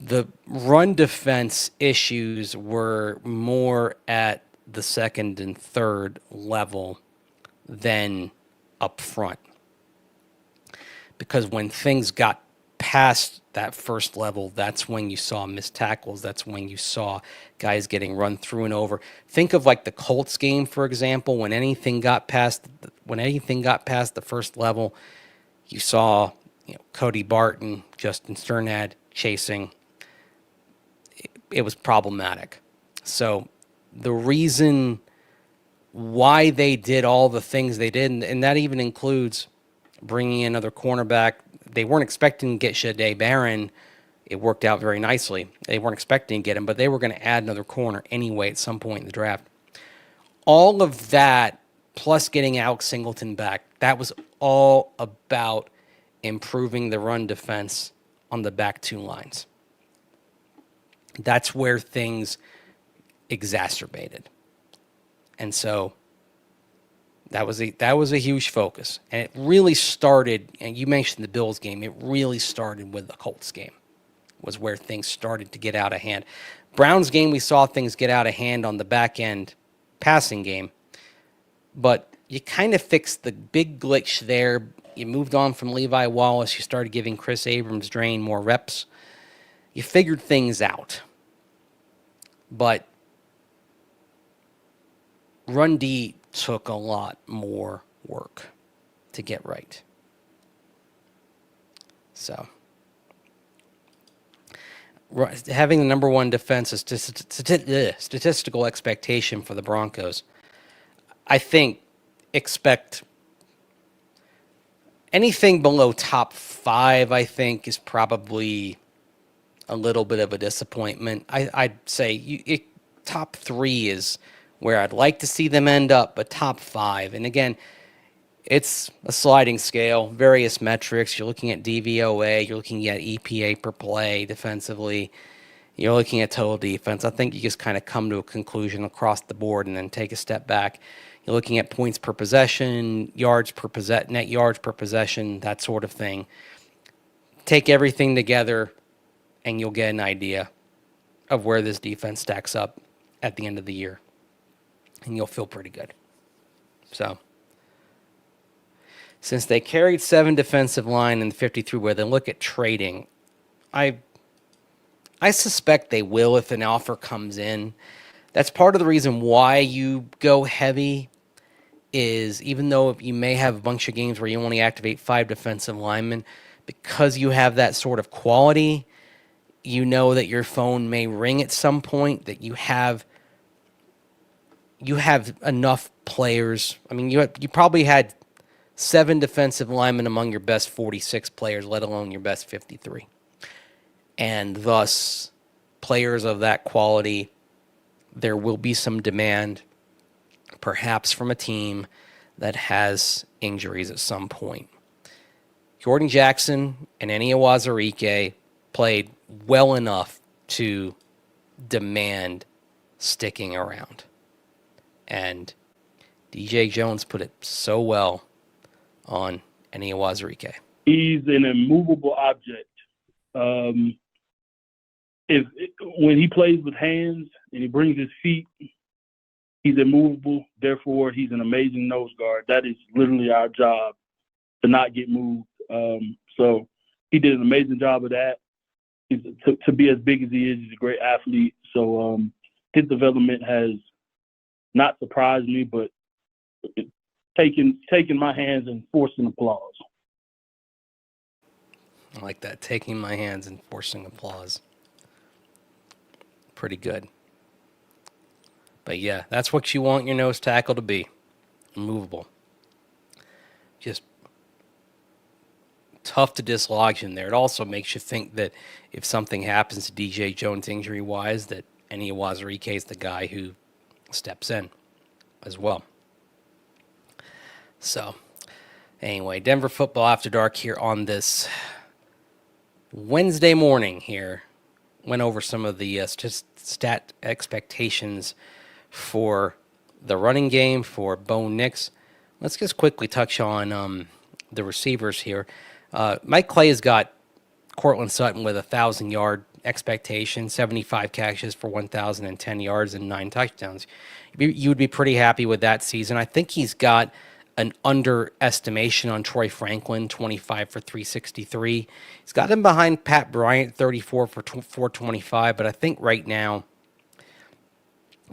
The run defense issues were more at the second and third level than up front. Because when things got past that first level, that's when you saw missed tackles. That's when you saw guys getting run through and over. Think of like the Colts game, for example. When anything got past the first level, you saw Cody Barton, Justin Sternad chasing. It was problematic. So the reason why they did all the things they did, and that even includes bringing in another cornerback. They weren't expecting to get Shadé Barron, it worked out very nicely. They weren't expecting to get him, but they were going to add another corner anyway at some point in the draft. All of that, plus getting Alex Singleton back, that was all about improving the run defense on the back two lines. That's where things exacerbated. And so that was a huge focus. And it really started, and you mentioned the Bills game, it really started with the Colts game, was where things started to get out of hand. Browns game, we saw things get out of hand on the back end passing game, but you kind of fixed the big glitch there. You moved on from Levi Wallace. You started giving Chris Abrams-Drain more reps. You figured things out. But Run D took a lot more work to get right. So having the number one defense is statistical expectation for the Broncos. I think expect anything below top 5, I think, is probably a little bit of a disappointment. I'd say top 3 is where I'd like to see them end up, but top 5. And again, it's a sliding scale, various metrics. You're looking at DVOA, you're looking at EPA per play defensively, you're looking at total defense. I think you just kind of come to a conclusion across the board and then take a step back. You're looking at points per possession, yards per net yards per possession, that sort of thing. Take everything together, and you'll get an idea of where this defense stacks up at the end of the year. And you'll feel pretty good. So, since they carried 7 defensive line in the 53, where they look at trading, I suspect they will if an offer comes in. That's part of the reason why you go heavy, is even though you may have a bunch of games where you only activate 5 defensive linemen, because you have that sort of quality, you know that your phone may ring at some point, that you have enough players. I mean, you probably had 7 defensive linemen among your best 46 players, let alone your best 53. And thus, players of that quality, there will be some demand, perhaps from a team that has injuries at some point. Jordan Jackson and Eni Awazarike played well enough to demand sticking around. And DJ Jones put it so well on Eni Awazarike. He's an immovable object. When he plays with hands and he brings his feet, he's immovable. Therefore, he's an amazing nose guard. That is literally our job, to not get moved. So he did an amazing job of that. To be as big as he is, he's a great athlete. So his development has not surprised me, but taking my hands and forcing applause. I like that. Taking my hands and forcing applause. Pretty good. But yeah, that's what you want your nose tackle to be. Immovable. Just tough to dislodge in there. It also makes you think that if something happens to DJ Jones injury-wise, that Eni Awazarike is the guy who steps in as well. So, anyway, Denver Football After Dark here on this Wednesday morning here. Went over some of the stat expectations for the running game for Bo Nix. Let's just quickly touch on the receivers here. Mike Clay has got Cortland Sutton with a 1,000-yard expectation, 75 catches for 1,010 yards and 9 touchdowns. You would be pretty happy with that season. I think he's got an underestimation on Troy Franklin, 25 for 363. He's got him behind Pat Bryant, 34 for 425, but I think right now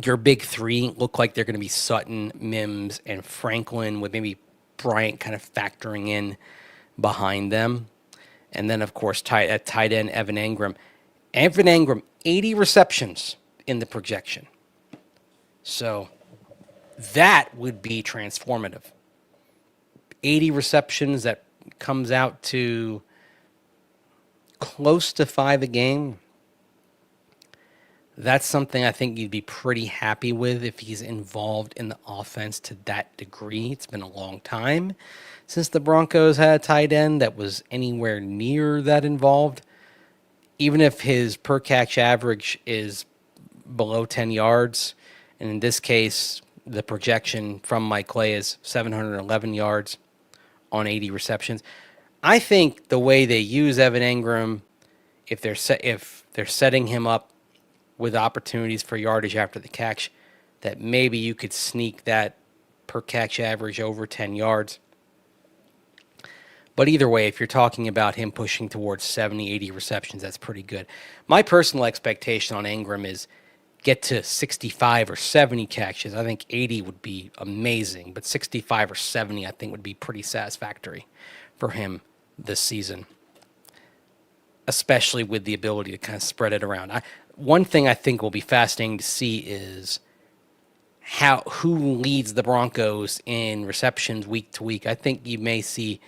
your big 3 look like they're going to be Sutton, Mims, and Franklin, with maybe Bryant kind of factoring in behind them. And then, of course, at tight end, Evan Engram. Evan Engram, 80 receptions in the projection. So that would be transformative. 80 receptions, that comes out to close to 5 a game, that's something I think you'd be pretty happy with if he's involved in the offense to that degree. It's been a long time since the Broncos had a tight end that was anywhere near that involved. Even if his per catch average is below 10 yards, and in this case, the projection from Mike Clay is 711 yards on 80 receptions. I think the way they use Evan Engram, if they're setting him up with opportunities for yardage after the catch, that maybe you could sneak that per catch average over 10 yards. But either way, if you're talking about him pushing towards 70, 80 receptions, that's pretty good. My personal expectation on Engram is get to 65 or 70 catches. I think 80 would be amazing, but 65 or 70 I think would be pretty satisfactory for him this season, especially with the ability to kind of spread it around. One thing I think will be fascinating to see is who leads the Broncos in receptions week to week. I think you may see,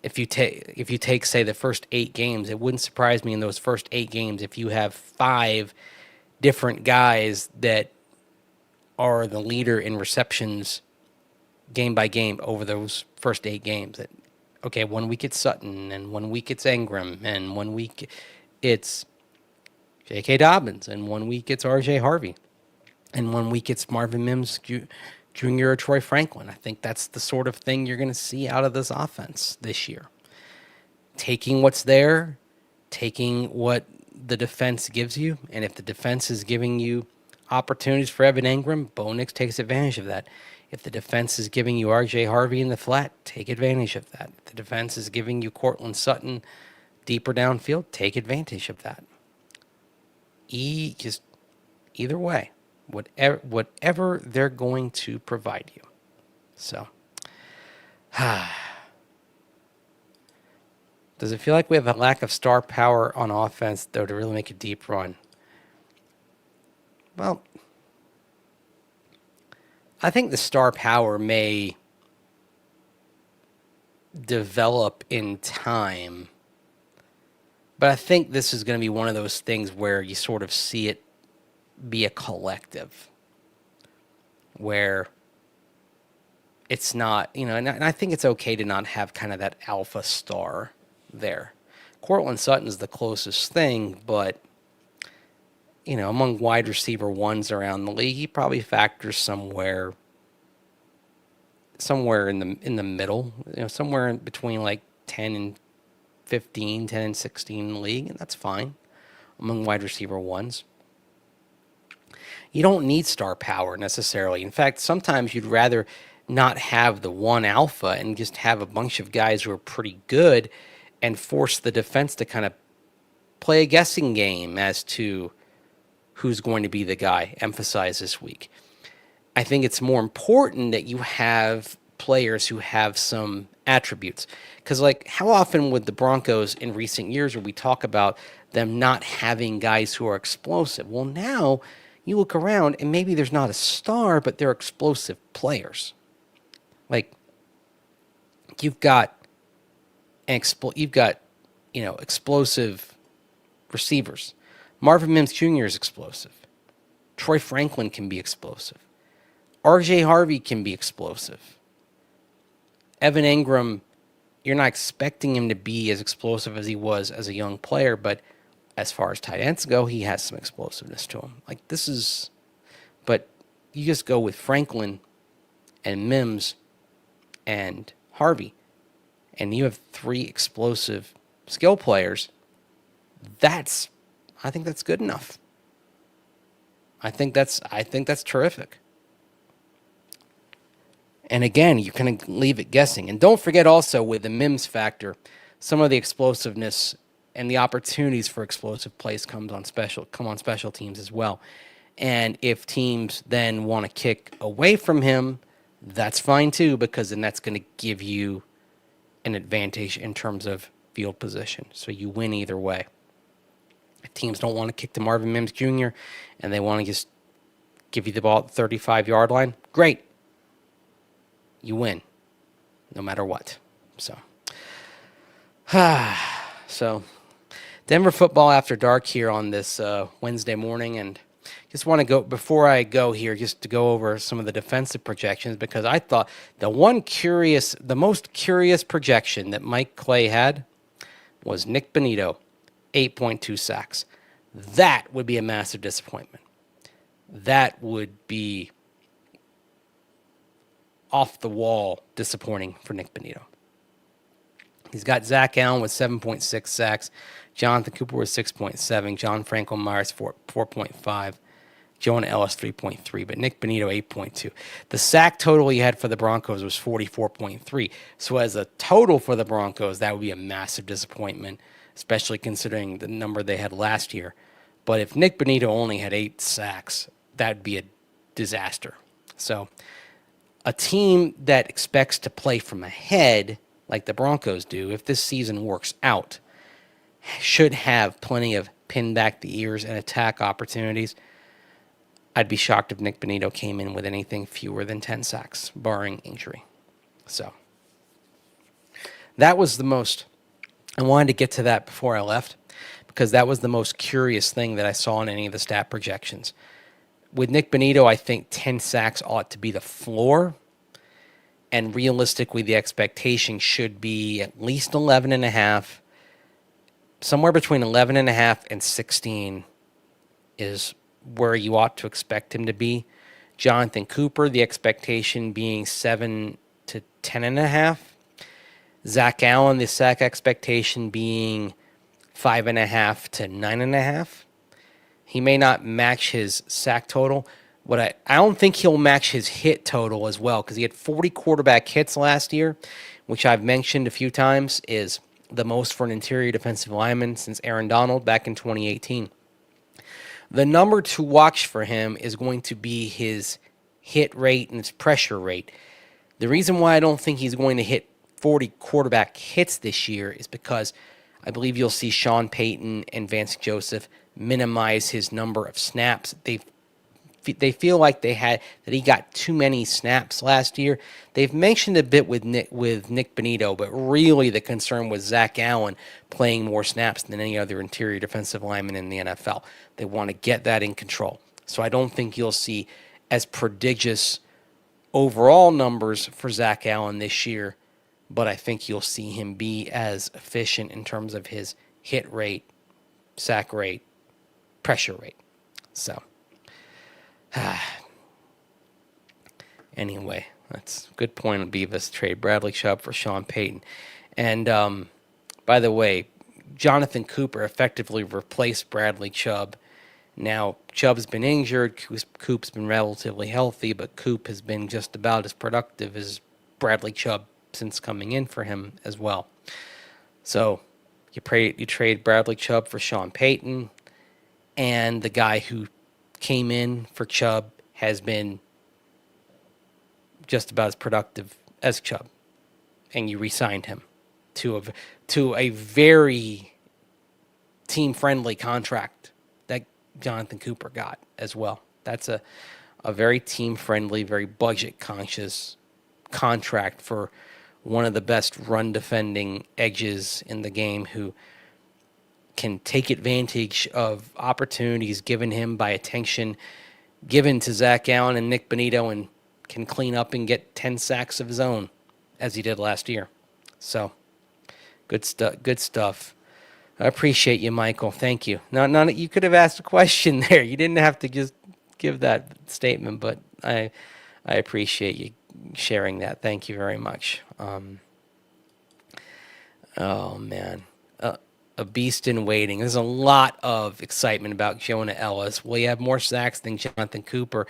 if you take say the first 8 games, it wouldn't surprise me in those first 8 games if you have 5 different guys that are the leader in receptions game by game over those first 8 games. That, okay, 1 week it's Sutton, and 1 week it's Engram, and 1 week it's J.K. Dobbins, and 1 week it's R.J. Harvey, and 1 week it's Marvin Mims Jr. or Troy Franklin. I think that's the sort of thing you're going to see out of this offense this year. Taking what's there, taking what the defense gives you, and if the defense is giving you opportunities for Evan Engram, Bo Nix takes advantage of that. If the defense is giving you R.J. Harvey in the flat, take advantage of that. If the defense is giving you Cortland Sutton deeper downfield, take advantage of that. Just either way, whatever they're going to provide you. So, does it feel like we have a lack of star power on offense, though, to really make a deep run? Well, I think the star power may develop in time, but I think this is going to be one of those things where you sort of see it be a collective, where it's not, and I think it's okay to not have kind of that alpha star there. Cortland Sutton's the closest thing, but among wide receiver ones around the league, he probably factors somewhere in the middle, somewhere in between like 10 and 15, 10 and 16 in the league, and that's fine among wide receiver ones. You don't need star power necessarily. In fact, sometimes you'd rather not have the one alpha and just have a bunch of guys who are pretty good and force the defense to kind of play a guessing game as to who's going to be the guy emphasized this week. I think it's more important that you have players who have some attributes. Because, like, how often with the Broncos in recent years where we talk about them not having guys who are explosive? Well, now you look around and maybe there's not a star, but they're explosive players. Like, you've got explosive receivers. Marvin Mims Jr. is explosive. Troy Franklin can be explosive. R.J. Harvey can be explosive. Evan Engram, you're not expecting him to be as explosive as he was as a young player, but as far as tight ends go, he has some explosiveness to him. But you just go with Franklin and Mims and Harvey, and you have 3 explosive skill players. I think that's good enough. I think that's terrific. And again, you can leave it guessing. And don't forget also with the Mims factor, some of the explosiveness and the opportunities for explosive plays come on special teams as well. And if teams then want to kick away from him, that's fine too, because then that's going to give you an advantage in terms of field position. So you win either way. If teams don't want to kick to Marvin Mims Jr. and they want to just give you the ball at the 35-yard line, great. You win, no matter what. So Denver football after dark here on this Wednesday morning, and just want to go before I go here, just to go over some of the defensive projections, because I thought the most curious projection that Mike Clay had was Nick Bonito, 8.2 sacks. That would be a massive disappointment. That would be off the wall disappointing for Nick Bonito. He's got Zach Allen with 7.6 sacks, Jonathan Cooper with 6.7, John Franklin Myers 4.5, Jonah Ellis 3.3, but Nick Bonito 8.2. The sack total he had for the Broncos was 44.3. So as a total for the Broncos, that would be a massive disappointment, especially considering the number they had last year. But if Nick Bonito only had 8 sacks, that'd be a disaster. So a team that expects to play from ahead, like the Broncos do, if this season works out, should have plenty of pin back the ears and attack opportunities. I'd be shocked if Nick Bonito came in with anything fewer than 10 sacks, barring injury. So that was the most, I wanted to get to that before I left, because that was the most curious thing that I saw in any of the stat projections. With Nick Bonito, I think 10 sacks ought to be the floor. And realistically, the expectation should be at least 11.5. Somewhere between 11.5 and 16 is where you ought to expect him to be. Jonathan Cooper, the expectation being 7 to 10.5. Zach Allen, the sack expectation being 5.5 to 9.5. He may not match his sack total. I don't think he'll match his hit total as well, because he had 40 quarterback hits last year, which I've mentioned a few times is the most for an interior defensive lineman since Aaron Donald back in 2018. The number to watch for him is going to be his hit rate and his pressure rate. The reason why I don't think he's going to hit 40 quarterback hits this year is because I believe you'll see Sean Payton and Vance Joseph minimize his number of snaps. They feel like that he got too many snaps last year. They've mentioned a bit with Nick Bonito, but really the concern was Zach Allen playing more snaps than any other interior defensive lineman in the NFL. They want to get that in control. So I don't think you'll see as prodigious overall numbers for Zach Allen this year, but I think you'll see him be as efficient in terms of his hit rate, sack rate, pressure rate. So anyway, that's a good point on Beavis. Trade Bradley Chubb for Sean Payton. And by the way, Jonathan Cooper effectively replaced Bradley Chubb. Now, Chubb's been injured. Coop's been relatively healthy, but Coop has been just about as productive as Bradley Chubb since coming in for him as well. So you trade Bradley Chubb for Sean Payton, and the guy who came in for Chubb has been just about as productive as Chubb, and you re-signed him to a very team-friendly contract that Jonathan Cooper got as well. That's a very team-friendly, very budget-conscious contract for one of the best run-defending edges in the game who can take advantage of opportunities given him by attention given to Zach Allen and Nick Bonito, and can clean up and get 10 sacks of his own, as he did last year. So, good stuff. I appreciate you, Michael. Thank you. Now, you could have asked a question there. You didn't have to just give that statement, but I appreciate you sharing that. Thank you very much. Oh, man. A beast in waiting. There's a lot of excitement about Jonah Ellis. Will he have more sacks than Jonathan Cooper?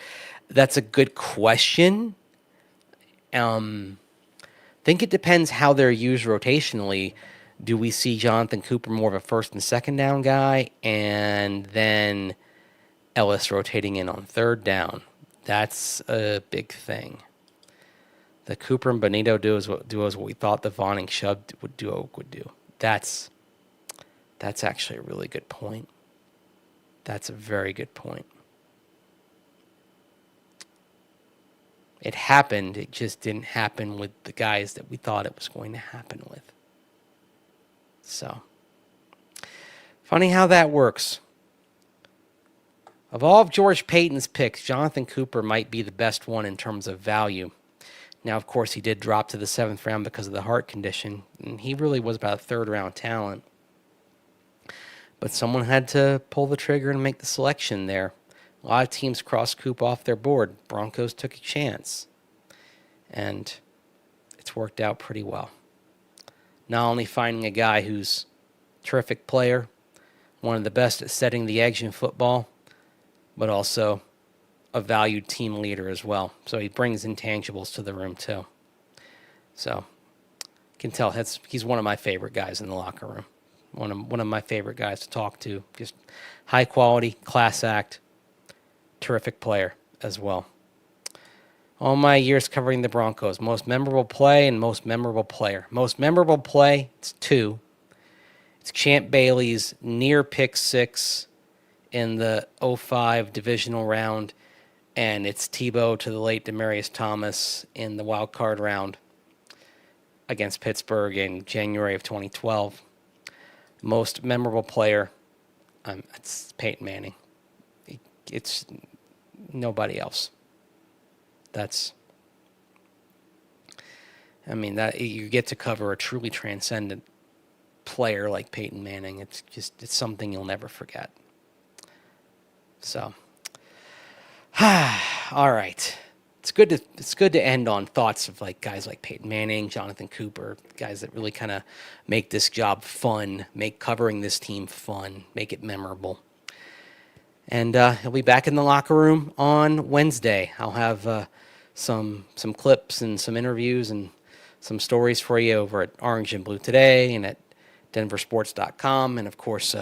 That's a good question. I think it depends how they're used rotationally. Do we see Jonathan Cooper more of a first and second down guy, and then Ellis rotating in on third down? That's a big thing. The Cooper and Bonito duo is what we thought the Vaughn and Chubb duo would do. That's actually a really good point. That's a very good point. It happened. It just didn't happen with the guys that we thought it was going to happen with. So, Funny how that works. Of all of George Payton's picks, Jonathan Cooper might be the best one in terms of value. Now, of course, he did drop to the 7th round because of the heart condition, and he really was about a 3rd-round talent. But someone had to pull the trigger and make the selection there. A lot of teams crossed Coop off their board. Broncos took a chance, and it's worked out pretty well. Not only finding a guy who's a terrific player, one of the best at setting the edge in football, but also a valued team leader as well. So he brings intangibles to the room too. So you can tell he's one of my favorite guys in the locker room. One of my favorite guys to talk to. Just high quality, class act, terrific player as well. All my years covering the Broncos, most memorable play and most memorable player. Most memorable play, it's 2. It's Champ Bailey's near pick 6 in the 05 divisional round, and it's Tebow to the late Demaryius Thomas in the wild card round against Pittsburgh in January of 2012. Most memorable player, it's Peyton Manning. It's nobody else. That you get to cover a truly transcendent player like Peyton Manning. It's something you'll never forget. So, all right. It's good to end on thoughts of guys like Peyton Manning, Jonathan Cooper, guys that really kind of make this job fun, make covering this team fun, make it memorable. And he'll be back in the locker room on Wednesday. I'll have some clips and some interviews and some stories for you over at Orange and Blue Today and at denversports.com. And, of course,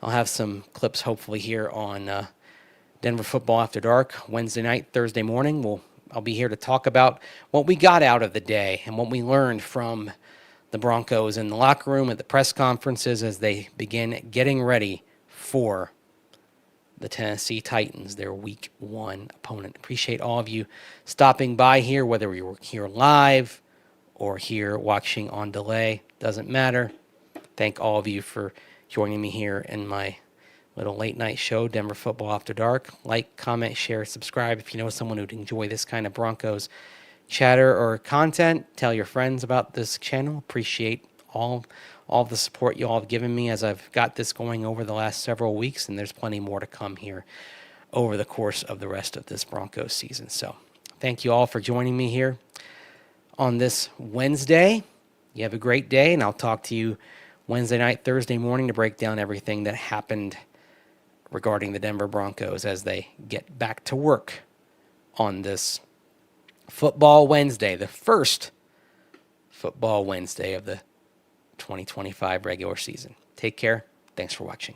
I'll have some clips hopefully here on Denver Football After Dark Wednesday night, Thursday morning. I'll be here to talk about what we got out of the day and what we learned from the Broncos in the locker room at the press conferences as they begin getting ready for the Tennessee Titans, their Week 1 opponent. Appreciate all of you stopping by here, whether you were here live or here watching on delay. Doesn't matter. Thank all of you for joining me here in my little late night show, Denver Football After Dark. Like, comment, share, subscribe. If you know someone who'd enjoy this kind of Broncos chatter or content, tell your friends about this channel. Appreciate all the support you all have given me as I've got this going over the last several weeks, and there's plenty more to come here over the course of the rest of this Broncos season. So thank you all for joining me here on this Wednesday. You have a great day, and I'll talk to you Wednesday night, Thursday morning to break down everything that happened regarding the Denver Broncos as they get back to work on this Football Wednesday, the first Football Wednesday of the 2025 regular season. Take care. Thanks for watching.